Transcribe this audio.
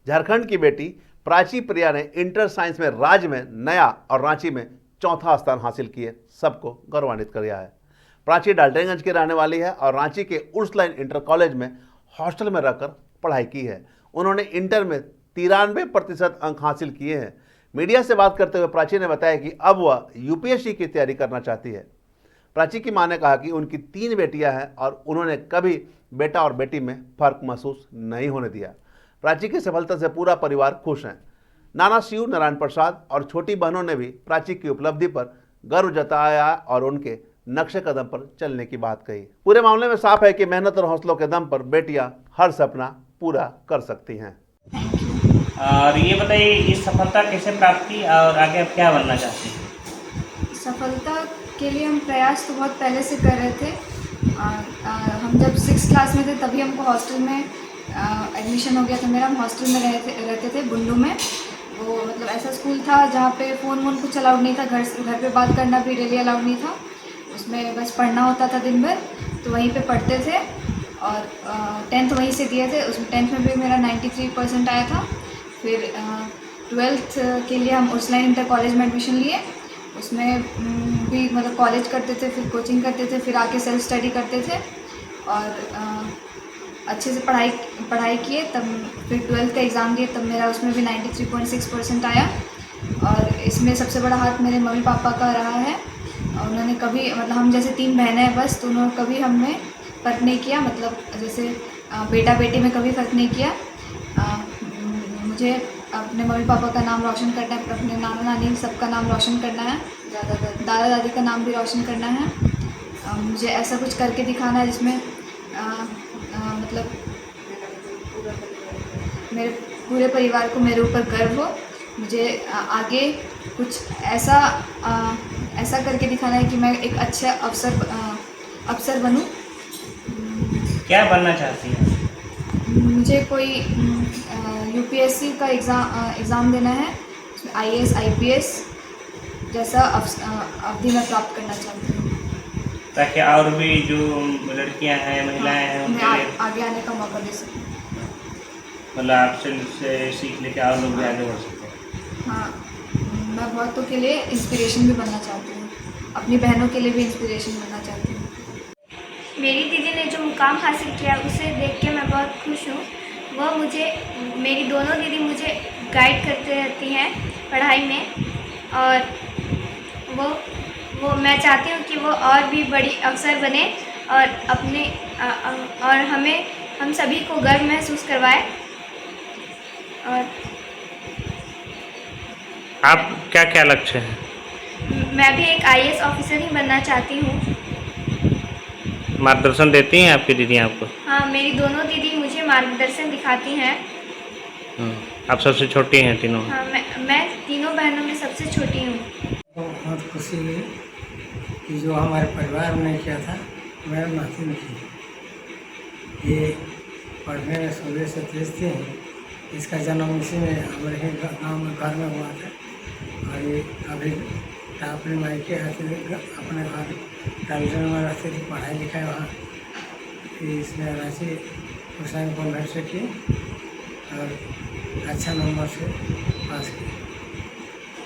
झारखंड की बेटी प्राची प्रिया ने इंटर साइंस में राज्य में नया और रांची में चौथा स्थान हासिल किए सबको गौरवान्वित किया है। प्राची डाल्टनगंज की रहने वाली है और रांची के उर्सलाइन इंटर कॉलेज में हॉस्टल में रहकर पढ़ाई की है। उन्होंने इंटर में 93% अंक हासिल किए हैं। मीडिया से बात करते हुए प्राची ने बताया कि अब वह यूपीएससी की तैयारी करना चाहती है। प्राची की मां ने कहा कि उनकी 3 बेटियां हैं और उन्होंने कभी बेटा और बेटी में फर्क महसूस नहीं होने दिया। प्राची की सफलता से पूरा परिवार खुश है। नाना शिव नारायण प्रसाद और छोटी बहनों ने भी प्राची की उपलब्धि पर गर्व जताया और उनके नक्शे कदम पर चलने की बात कही। पूरे मामले में साफ है कि मेहनत और हौसलों के दम पर बेटियां हर सपना पूरा कर सकती हैं। और ये बताइए, इस सफलता कैसे प्राप्त की और आगे आप क्या बनना चाहते हैं? सफलता के लिए हम प्रयास तो बहुत पहले से कर रहे थे। हम जब 6th क्लास में थे तभी हमको हॉस्टल में एडमिशन हो गया था मेरा। हम हॉस्टल में रहते थे बुंडू में। वो मतलब ऐसा स्कूल था जहाँ पे फ़ोन वोन कुछ अलाउड नहीं था। घर पे बात करना भी डेली अलाउड नहीं था। उसमें बस पढ़ना होता था दिन भर, तो वहीं पे पढ़ते थे। और 10th वहीं से दिए थे। उसमें 10th में भी मेरा 93% आया था। फिर 12th के लिए हम उर्सलाइन इंटर कॉलेज में एडमिशन लिए। उसमें भी मतलब कॉलेज करते थे, फिर कोचिंग करते थे, फिर आके सेल्फ स्टडी करते थे और अच्छे से पढ़ाई किए। तब फिर 12th का एग्ज़ाम दिए, तब मेरा उसमें भी 93.6% आया। और इसमें सबसे बड़ा हाथ मेरे मम्मी पापा का रहा है। और उन्होंने कभी मतलब हम जैसे 3 बहनें हैं बस, तो उन्होंने कभी हमें फ़र्क नहीं किया। मतलब जैसे बेटा बेटी में कभी फ़र्क नहीं किया। मुझे अपने मम्मी पापा का नाम रोशन करना है, अपने नाना नानी सबका नाम रोशन करना है, दादा दादी का नाम भी रोशन करना है। मुझे ऐसा कुछ करके दिखाना है जिसमें मतलब मेरे पूरे परिवार को मेरे ऊपर गर्व हो। मुझे आगे कुछ ऐसा करके दिखाना है कि मैं एक अच्छा अफसर बनूं। क्या बनना चाहती हैं? मुझे कोई यूपीएससी का एग्ज़ाम देना है। आईएएस आईपीएस जैसा अवधि में प्राप्त करना चाहती हूँ, ताकि और भी जो लड़कियां हैं, महिलाएं हैं, उनके लिए आगे आने का मौका दे सकूँ। मतलब आपसे सीख लेके और लोग भी आगे बढ़ सकते हैं। हाँ, मैं बहुतों के लिए इंस्पिरेशन भी बनना चाहती हूँ। अपनी बहनों के लिए भी इंस्पिरेशन बनना चाहती हूँ। मेरी दीदी ने जो मुकाम हासिल किया उसे देख के मैं बहुत खुश हूँ। मेरी दोनों दीदी मुझे गाइड करते रहती हैं पढ़ाई में। और वो मैं चाहती हूँ कि वो और भी बड़ी अफसर बने और हम सभी को गर्व महसूस करवाए। और आप क्या क्या लक्ष्य है? मैं भी एक आईएएस ऑफिसर ही बनना चाहती हूँ। मार्गदर्शन देती हैं आपकी दीदी आपको? हाँ, मेरी दोनों दीदी मुझे मार्गदर्शन दिखाती हैं। आप सबसे छोटी हैं तीनों? हाँ, मैं तीनों बहनों में सबसे छोटी हूँ। बहुत खुशी हुई कि जो हमारे परिवार में किया था मैं नाती की। ये पढ़ने में सुबह से तेज थे। इसका जन्म इसी में हमारे गाँव में घर में हुआ था। और ये अभी अपने मायके अपने घर डाल्टन में रहते थे, पढ़ाई लिखाई वहाँ इसमें रांची उर्सलाइन कॉन्वेंट से की और अच्छा नंबर से पास किया।